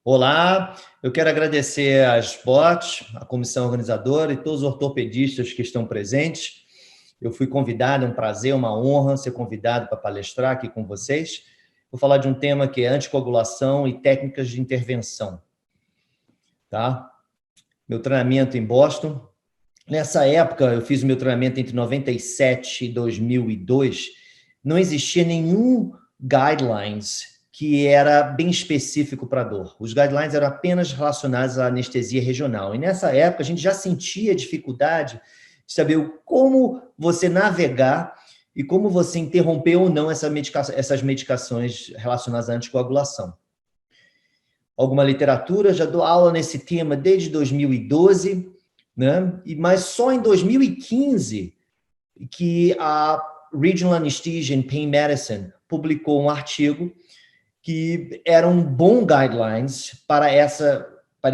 Olá, eu quero agradecer às BOTS, a comissão organizadora e todos os ortopedistas que estão presentes. Eu fui convidado, é um prazer, uma honra ser convidado para palestrar aqui com vocês. Vou falar de um tema que é anticoagulação e técnicas de intervenção. Tá? Meu treinamento em Boston. Nessa época, eu fiz o meu treinamento entre 97 e 2002. Não existia nenhum guidelines que era bem específico para dor. Os guidelines eram apenas relacionados à anestesia regional. E nessa época, a gente já sentia dificuldade de saber como você navegar e como você interromper ou não essas medicações relacionadas à anticoagulação. Alguma literatura, já dou aula nesse tema desde 2012, né? Mas só em 2015 que a Regional Anesthesia and Pain Medicine publicou um artigo que era um bom guidelines para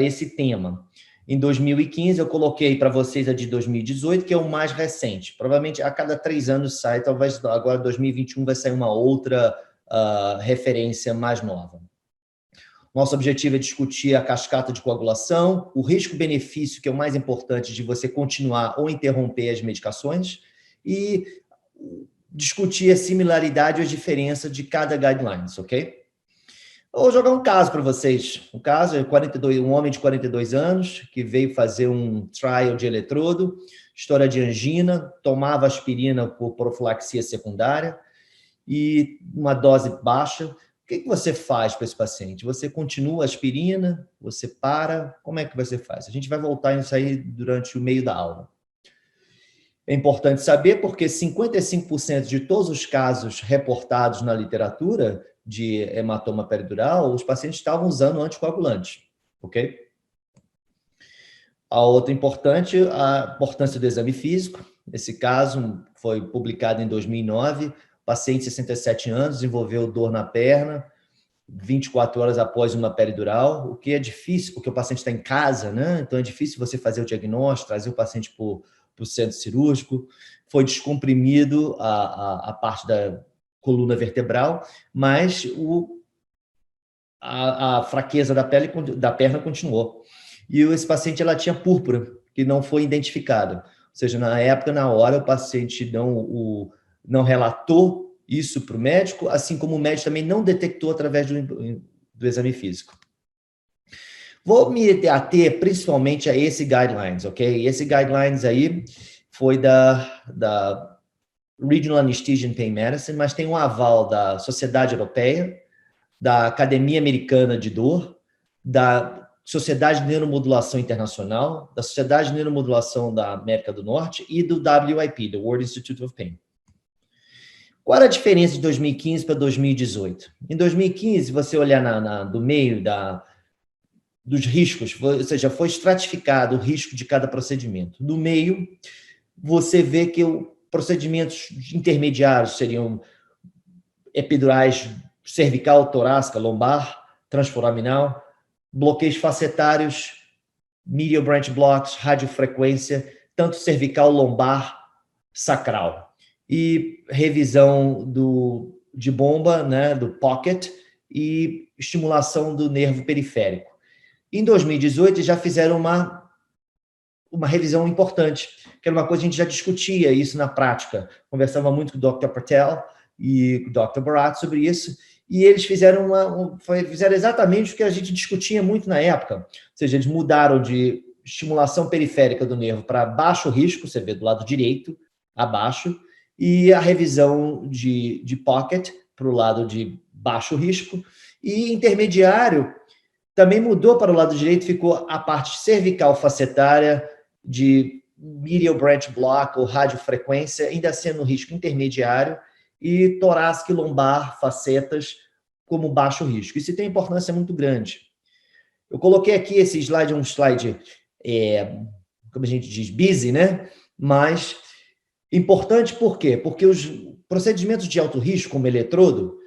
esse tema. Em 2015, eu coloquei para vocês a de 2018, que é o mais recente. Provavelmente a cada 3 anos sai, talvez agora 2021 vai sair uma outra referência mais nova. Nosso objetivo é discutir a cascata de coagulação, o risco-benefício, que é o mais importante de você continuar ou interromper as medicações, e discutir a similaridade ou a diferença de cada guidelines, ok? Vou jogar um caso para vocês. Um caso é um homem de 42 anos que veio fazer um trial de eletrodo, história de angina, tomava aspirina por profilaxia secundária e uma dose baixa. O que você faz para esse paciente? Você continua a aspirina? Você para? Como é que você faz? A gente vai voltar nisso aí durante o meio da aula. É importante saber porque 55% de todos os casos reportados na literatura de hematoma peridural, os pacientes estavam usando anticoagulante, ok? A outra importante, a importância do exame físico. Esse caso foi publicado em 2009, paciente de 67 anos, desenvolveu dor na perna, 24 horas após uma peridural, o que é difícil, porque o paciente está em casa, né? Então é difícil você fazer o diagnóstico, trazer o paciente para o centro cirúrgico. Foi descomprimido a parte da coluna vertebral, mas a fraqueza da perna continuou. E esse paciente ela tinha púrpura, que não foi identificada. Ou seja, na época, na hora, o paciente não relatou isso para o médico, assim como o médico também não detectou através do exame físico. Vou me ater principalmente a esse guidelines, ok? Esse guidelines aí foi da Regional Anesthesia and Pain Medicine, mas tem um aval da Sociedade Europeia, da Academia Americana de Dor, da Sociedade de Neuromodulação Internacional, da Sociedade de Neuromodulação da América do Norte e do WIP, do World Institute of Pain. Qual era a diferença de 2015 para 2018? Em 2015, você olhar do meio dos riscos, ou seja, foi estratificado o risco de cada procedimento. No meio, você vê que procedimentos intermediários seriam epidurais cervical, torácica, lombar, transforaminal, bloqueios facetários, medial branch blocks, radiofrequência, tanto cervical, lombar, sacral. E revisão de bomba, né, do pocket, e estimulação do nervo periférico. Em 2018, já fizeram uma revisão importante, que era uma coisa que a gente já discutia isso na prática. Conversava muito com o Dr. Patel e com o Dr. Barat sobre isso, e eles fizeram exatamente o que a gente discutia muito na época. Ou seja, eles mudaram de estimulação periférica do nervo para baixo risco, você vê do lado direito, abaixo, e a revisão de pocket para o lado de baixo risco, e intermediário também mudou para o lado direito, ficou a parte cervical facetária de medial branch block ou radiofrequência, ainda sendo risco intermediário, e torácica e lombar facetas como baixo risco. Isso tem importância muito grande. Eu coloquei aqui esse slide, um slide, como a gente diz, busy, né? Mas importante por quê? Porque os procedimentos de alto risco, como eletrodo,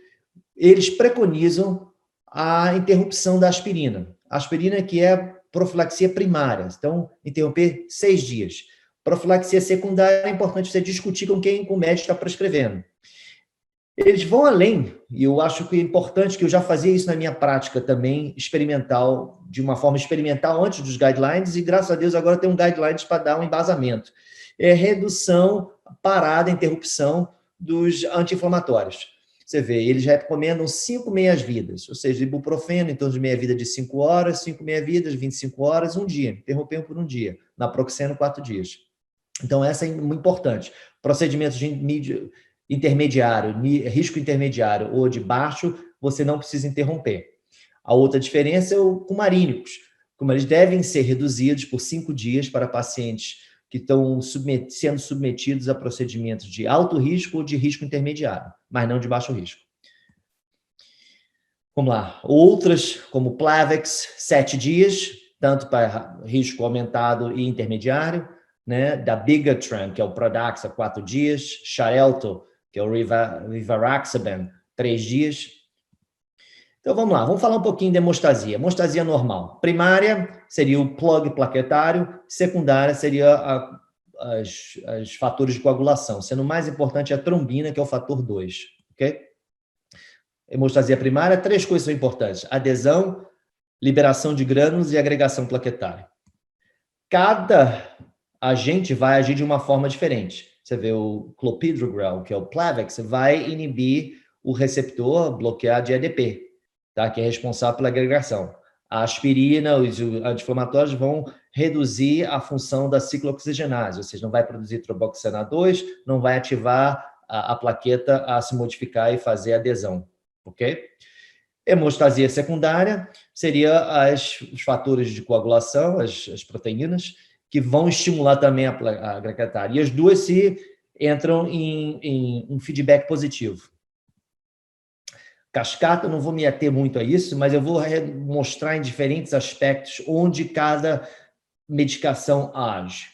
eles preconizam a interrupção da aspirina. A aspirina que é profilaxia primária, então interromper 6 dias. Profilaxia secundária é importante você discutir com quem o médico está prescrevendo. Eles vão além, e eu acho que é importante, que eu já fazia isso na minha prática também, experimental, de uma forma experimental antes dos guidelines, e graças a Deus agora tem um guidelines para dar um embasamento. É redução, parada, interrupção dos anti-inflamatórios. Você vê, eles recomendam 5 meias-vidas, ou seja, ibuprofeno em torno de meia-vida de 5 horas, 5 meia-vidas, 25 horas, um dia, interrompendo por um dia. Naproxeno, 4 dias. Então, essa é muito importante. Procedimentos de intermediário, risco intermediário ou de baixo, você não precisa interromper. A outra diferença é o cumarínicos. Como eles devem ser reduzidos por 5 dias para pacientes que estão sendo submetidos a procedimentos de alto risco ou de risco intermediário, mas não de baixo risco. Vamos lá. Outras, como Plavix, 7 dias, tanto para risco aumentado e intermediário, né? Da Bigatran, que é o Pradaxa, 4 dias, Xarelto, que é o Rivaroxaban, 3 dias. Então, vamos lá, vamos falar um pouquinho de hemostasia. Hemostasia normal. Primária seria o plug plaquetário, secundária seria os fatores de coagulação, sendo o mais importante a trombina, que é o fator 2, ok? Hemostasia primária, 3 coisas são importantes: adesão, liberação de grânulos e agregação plaquetária. Cada agente vai agir de uma forma diferente. Você vê o clopidogrel, que é o Plavix, vai inibir o receptor, bloquear de ADP, tá? Que é responsável pela agregação. A aspirina, os anti-inflamatórios vão reduzir a função da ciclooxigenase, ou seja, não vai produzir tromboxana 2, não vai ativar a plaqueta a se modificar e fazer adesão, ok? Hemostasia secundária seria os fatores de coagulação, as proteínas, que vão estimular também a plaquetária. E as duas se entram em um feedback positivo. Cascata, não vou me ater muito a isso, mas eu vou mostrar em diferentes aspectos onde cada medicação age.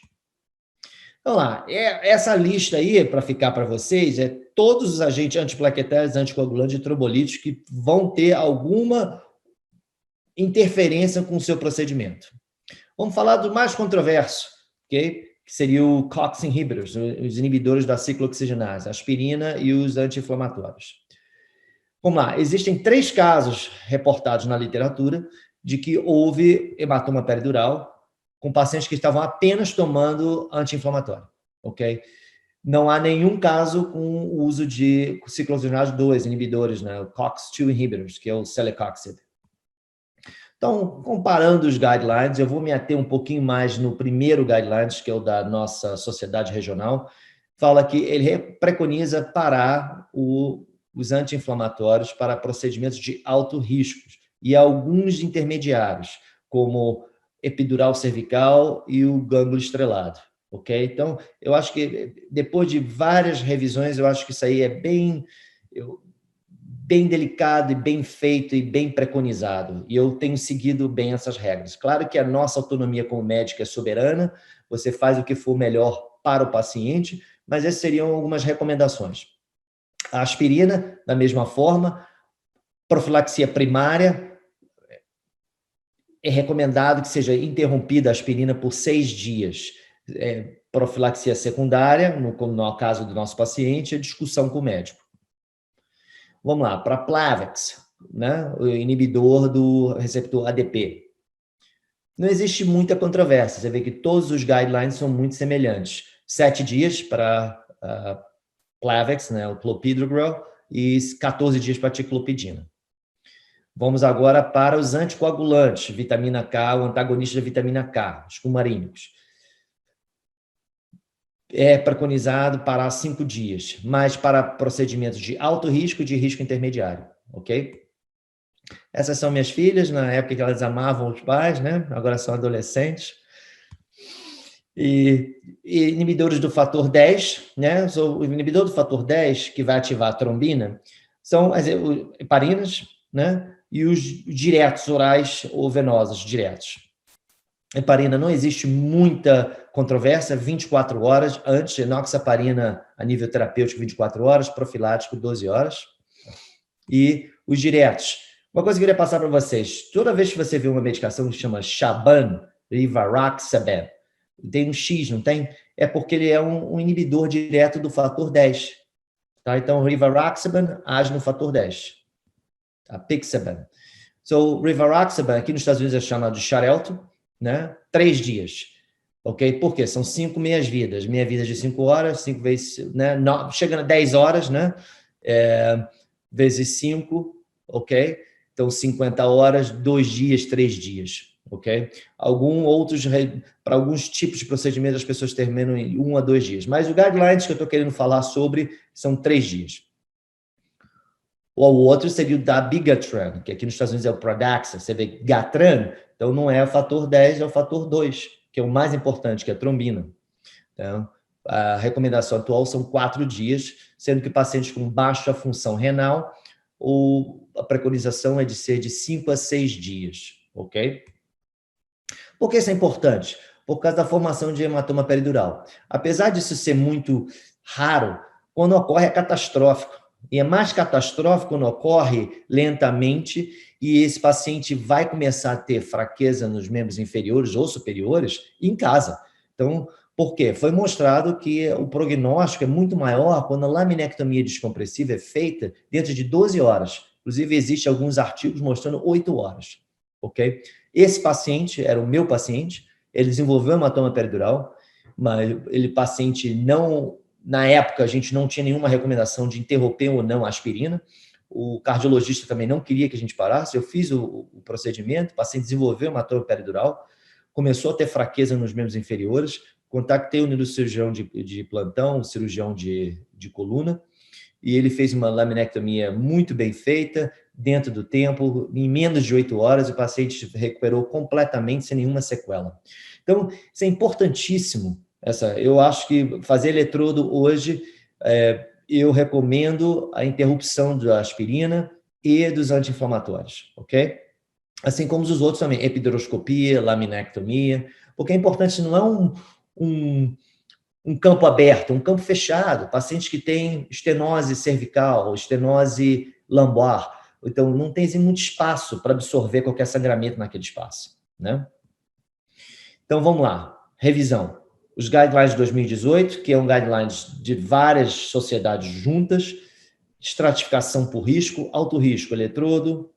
Vamos lá, essa lista aí, para ficar para vocês, é todos os agentes antiplaquetários, anticoagulantes e trombolíticos que vão ter alguma interferência com o seu procedimento. Vamos falar do mais controverso, ok? Que seria o COX inhibitors, os inibidores da ciclooxigenase, a aspirina e os anti-inflamatórios. Vamos lá, existem 3 casos reportados na literatura de que houve hematoma peridural com pacientes que estavam apenas tomando anti-inflamatório, ok? Não há nenhum caso com o uso de ciclooxigenase 2 inibidores, né? O COX-2 inhibitors, que é o celecoxib. Então, comparando os guidelines, eu vou me ater um pouquinho mais no primeiro guidelines, que é o da nossa sociedade regional, fala que ele preconiza parar os anti-inflamatórios para procedimentos de alto risco e alguns intermediários, como epidural cervical e o gânglio estrelado, ok? Então, eu acho que depois de várias revisões, eu acho que isso aí é bem delicado e bem feito e bem preconizado, e eu tenho seguido bem essas regras. Claro que a nossa autonomia como médico é soberana, você faz o que for melhor para o paciente, mas essas seriam algumas recomendações. A aspirina, da mesma forma, profilaxia primária, é recomendado que seja interrompida a aspirina por 6 dias. Profilaxia secundária, no caso do nosso paciente, é discussão com o médico. Vamos lá, para Plavix, né, o inibidor do receptor ADP. Não existe muita controvérsia, você vê que todos os guidelines são muito semelhantes. 7 dias para Plavix, né, o clopidogrel, e 14 dias para ticlopidina. Vamos agora para os anticoagulantes, vitamina K, o antagonista da vitamina K, os cumarínicos. É preconizado parar 5 dias, mas para procedimentos de alto risco e de risco intermediário, ok? Essas são minhas filhas, na época que elas amavam os pais, né? Agora são adolescentes. E inibidores do fator 10, né? O inibidor do fator 10, que vai ativar a trombina, são as heparinas, né? E os diretos orais ou venosos diretos. Heparina, não existe muita controvérsia, 24 horas, antes, enoxaparina a nível terapêutico, 24 horas, profilático, 12 horas. E os diretos. Uma coisa que eu queria passar para vocês, toda vez que você vê uma medicação que se chama Chaban, Rivaroxaban, tem um X, não tem? É porque ele é um inibidor direto do fator 10. Tá? Então, rivaroxaban age no fator 10. Apixaban. So, rivaroxaban, aqui nos Estados Unidos é chamado de Xarelto, né? 3 dias. Ok? Por quê? São 5 meias-vidas. Meia-vida de 5 horas, 5 vezes, né? Chegando a 10 horas, né? Vezes 5, ok? Então, 50 horas, 2 dias, 3 dias, ok? Para alguns tipos de procedimentos, as pessoas terminam em 1 a 2 dias. Mas o guidelines que eu estou querendo falar sobre são 3 dias. O outro seria o dabigatran, que aqui nos Estados Unidos é o Pradaxa. Você vê Gatran, então não é o fator 10, é o fator 2, que é o mais importante, que é a trombina. Então, a recomendação atual são 4 dias, sendo que pacientes com baixa função renal, a preconização é de ser de 5 a 6 dias, ok? Por que isso é importante? Por causa da formação de hematoma peridural. Apesar disso ser muito raro, quando ocorre é catastrófico. E é mais catastrófico quando ocorre lentamente e esse paciente vai começar a ter fraqueza nos membros inferiores ou superiores em casa. Então, por quê? Foi mostrado que o prognóstico é muito maior quando a laminectomia descompressiva é feita dentro de 12 horas. Inclusive, existem alguns artigos mostrando 8 horas. Ok? Esse paciente era o meu paciente, ele desenvolveu hematoma peridural, mas ele paciente não... Na época, a gente não tinha nenhuma recomendação de interromper ou não a aspirina. O cardiologista também não queria que a gente parasse. Eu fiz o procedimento, o paciente desenvolveu hematoma peridural, começou a ter fraqueza nos membros inferiores, contactei o neurocirurgião de plantão, o cirurgião de coluna, e ele fez uma laminectomia muito bem feita, dentro do tempo, em menos de 8 horas, o paciente recuperou completamente, sem nenhuma sequela. Então, isso é importantíssimo. Eu acho que fazer eletrodo hoje, eu recomendo a interrupção da aspirina e dos anti-inflamatórios, ok? Assim como os outros também, epideroscopia, laminectomia, porque é importante, não é um campo aberto, um campo fechado, pacientes que têm estenose cervical, estenose lombar, então não tem muito espaço para absorver qualquer sangramento naquele espaço, né? Então vamos lá, revisão. Os guidelines de 2018, que é um guidelines de várias sociedades juntas, estratificação por risco, alto risco, eletrodo,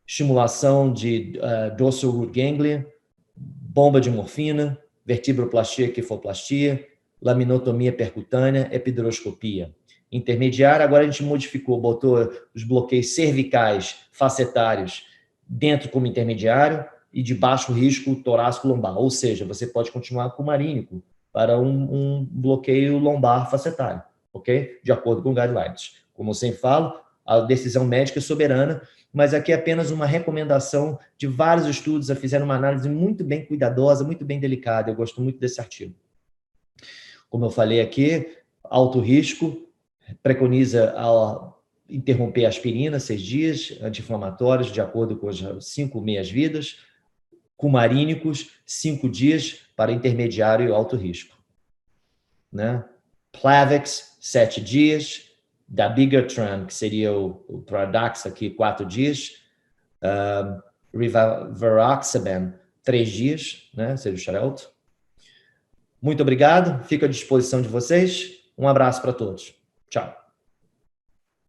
estimulação de dorsal root ganglia, bomba de morfina, vertebroplastia, quefoplastia, laminotomia percutânea, epideroscopia. Intermediária, agora a gente modificou, botou os bloqueios cervicais facetários dentro como intermediário e de baixo risco torácico lombar, ou seja, você pode continuar com o marínico para um bloqueio lombar facetário, ok? De acordo com guidelines. Como eu sempre falo, a decisão médica é soberana, mas aqui é apenas uma recomendação de vários estudos, já fizeram uma análise muito bem cuidadosa, muito bem delicada, eu gosto muito desse artigo. Como eu falei aqui, alto risco, preconiza interromper a aspirina 6 dias, anti-inflamatórios, de acordo com as 5 meias-vidas, cumarínicos, 5 dias para intermediário e alto risco. Né? Plavix, 7 dias, dabigatran, que seria o Pradaxa aqui, 4 dias, rivaroxaban, 3 dias, né? Seria o Xarelto. Muito obrigado, fico à disposição de vocês. Um abraço para todos. Tchau.